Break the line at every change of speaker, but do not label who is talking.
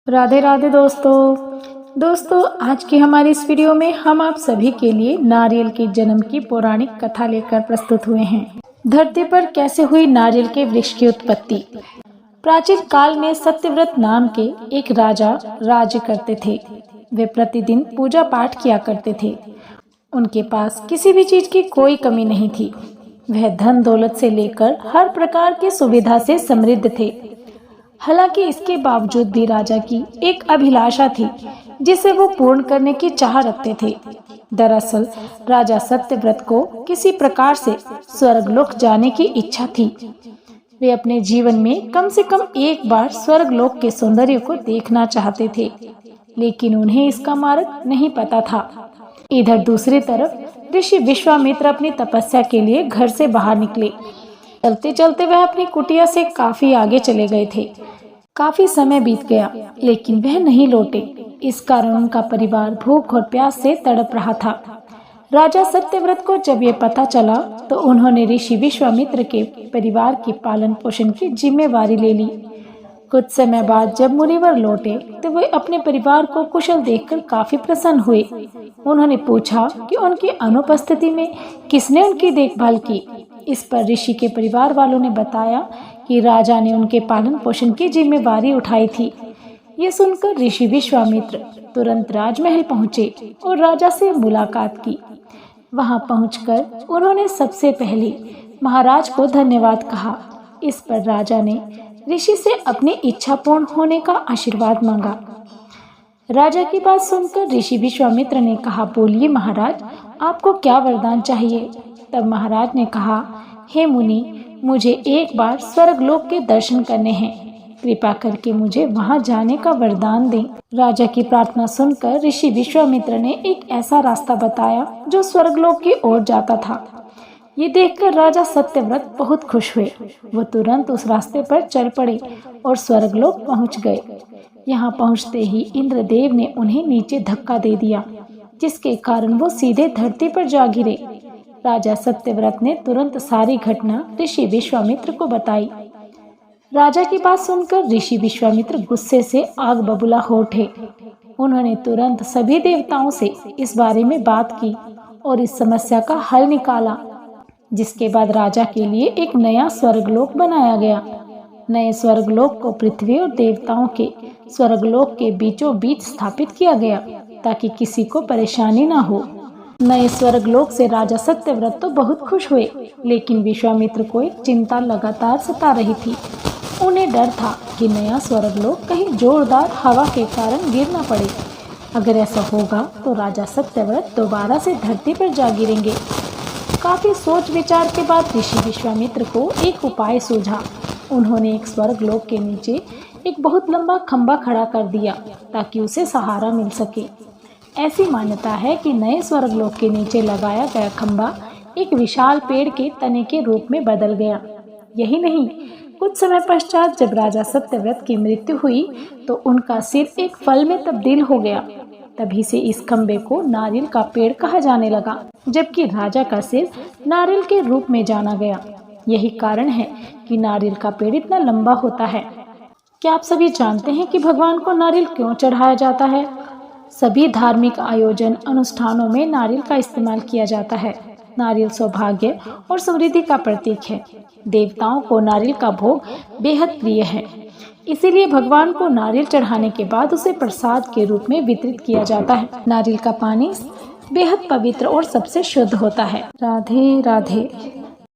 राधे राधे दोस्तों आज की हमारी इस वीडियो में हम आप सभी के लिए नारियल के जन्म की पौराणिक कथा लेकर प्रस्तुत हुए हैं। धरती पर कैसे हुई नारियल के वृक्ष की उत्पत्ति। प्राचीन काल में सत्यव्रत नाम के एक राजा राज्य करते थे। वे प्रतिदिन पूजा पाठ किया करते थे। उनके पास किसी भी चीज की कोई कमी नहीं थी। वह धन दौलत से लेकर हर प्रकार की सुविधा से समृद्ध थे। हालांकि इसके बावजूद भी राजा की एक अभिलाषा थी जिसे वो पूर्ण करने की चाह रखते थे। दरअसल राजा सत्यव्रत को किसी प्रकार से स्वर्गलोक जाने की इच्छा थी। वे अपने जीवन में कम से कम एक बार स्वर्गलोक के सौंदर्य को देखना चाहते थे, लेकिन उन्हें इसका मार्ग नहीं पता था। इधर दूसरी तरफ ऋषि विश्वामित्र अपनी तपस्या के लिए घर से बाहर निकले। चलते चलते वह अपनी कुटिया से काफी आगे चले गए थे। काफी समय बीत गया लेकिन वह नहीं लौटे। इस कारण उनका परिवार भूख और प्यास से तड़प रहा था। राजा सत्यव्रत को जब ये पता चला तो उन्होंने ऋषि विश्वामित्र के परिवार की पालन पोषण की जिम्मेवारी ले ली। कुछ समय बाद जब मुनिवर लौटे तो वे अपने परिवार को कुशल देखकर काफी प्रसन्न हुए। उन्होंने पूछा कि उनकी अनुपस्थिति में किसने उनकी देखभाल की। इस पर ऋषि के परिवार वालों ने बताया कि राजा ने उनके पालन पोषण की जिम्मेवारी उठाई थी। ये सुनकर ऋषि विश्वामित्र तुरंत राजमहल पहुंचे और राजा से मुलाकात की। वहां पहुंचकर उन्होंने सबसे पहले महाराज को धन्यवाद कहा। इस पर राजा ने ऋषि से अपनी इच्छा पूर्ण होने का आशीर्वाद मांगा। राजा की बात सुनकर ऋषि विश्वामित्र ने कहा, बोलिए महाराज, आपको क्या वरदान चाहिए। तब महाराज ने कहा, हे मुनि, मुझे एक बार स्वर्गलोक के दर्शन करने हैं। कृपा करके मुझे वहां जाने का वरदान दें। राजा की प्रार्थना सुनकर ऋषि विश्वामित्र ने एक ऐसा रास्ता बताया जो स्वर्गलोक की ओर जाता था। ये देखकर राजा सत्यव्रत बहुत खुश हुए। वो तुरंत उस रास्ते पर चल पड़े और स्वर्गलोक पहुंच गए। यहाँ पहुंचते ही इंद्रदेव ने उन्हें नीचे धक्का दे दिया, जिसके कारण वो सीधे धरती पर जा गिरे। राजा सत्यव्रत ने तुरंत सारी घटना ऋषि विश्वामित्र को बताई। राजा की बात सुनकर ऋषि विश्वामित्र गुस्से से आग बबूला हो उठे। उन्होंने तुरंत सभी देवताओं से इस बारे में बात की और इस समस्या का हल निकाला, जिसके बाद राजा के लिए एक नया स्वर्गलोक बनाया गया। नए स्वर्गलोक को पृथ्वी और देवताओं के स्वर्गलोक के बीचों बीच स्थापित किया गया ताकि किसी को परेशानी न हो। नए स्वर्गलोक से राजा सत्यव्रत तो बहुत खुश हुए, लेकिन विश्वामित्र को एक चिंता लगातार सता रही थी। उन्हें डर था कि नया स्वर्गलोक कहीं जोरदार हवा के कारण गिर न पड़े। अगर ऐसा होगा तो राजा सत्यव्रत दोबारा से धरती पर जा गिरेंगे। काफी सोच विचार के बाद ऋषि विश्वामित्र को एक उपाय सूझा। उन्होंने एक स्वर्गलोक के नीचे एक बहुत लंबा खंभा खड़ा कर दिया ताकि उसे सहारा मिल सके। ऐसी मान्यता है कि नए स्वर्गलोक के नीचे लगाया गया खंभा एक विशाल पेड़ के तने के रूप में बदल गया। यही नहीं, कुछ समय पश्चात जब राजा सत्यव्रत की मृत्यु हुई तो उनका सिर एक फल में तब्दील हो गया। तभी से इस खंबे को नारियल का पेड़ कहा जाने लगा, जबकि राजा का सिर नारियल के रूप में जाना गया। यही कारण है कि नारियल का पेड़ इतना लंबा होता है। क्या आप सभी जानते हैं कि भगवान को नारियल क्यों चढ़ाया जाता है? सभी धार्मिक आयोजन अनुष्ठानों में नारियल का इस्तेमाल किया जाता है। नारियल सौभाग्य और समृद्धि का प्रतीक है। देवताओं को नारियल का भोग बेहद प्रिय है, इसीलिए भगवान को नारियल चढ़ाने के बाद उसे प्रसाद के रूप में वितरित किया जाता है। नारियल का पानी बेहद पवित्र और सबसे शुद्ध होता है। राधे राधे।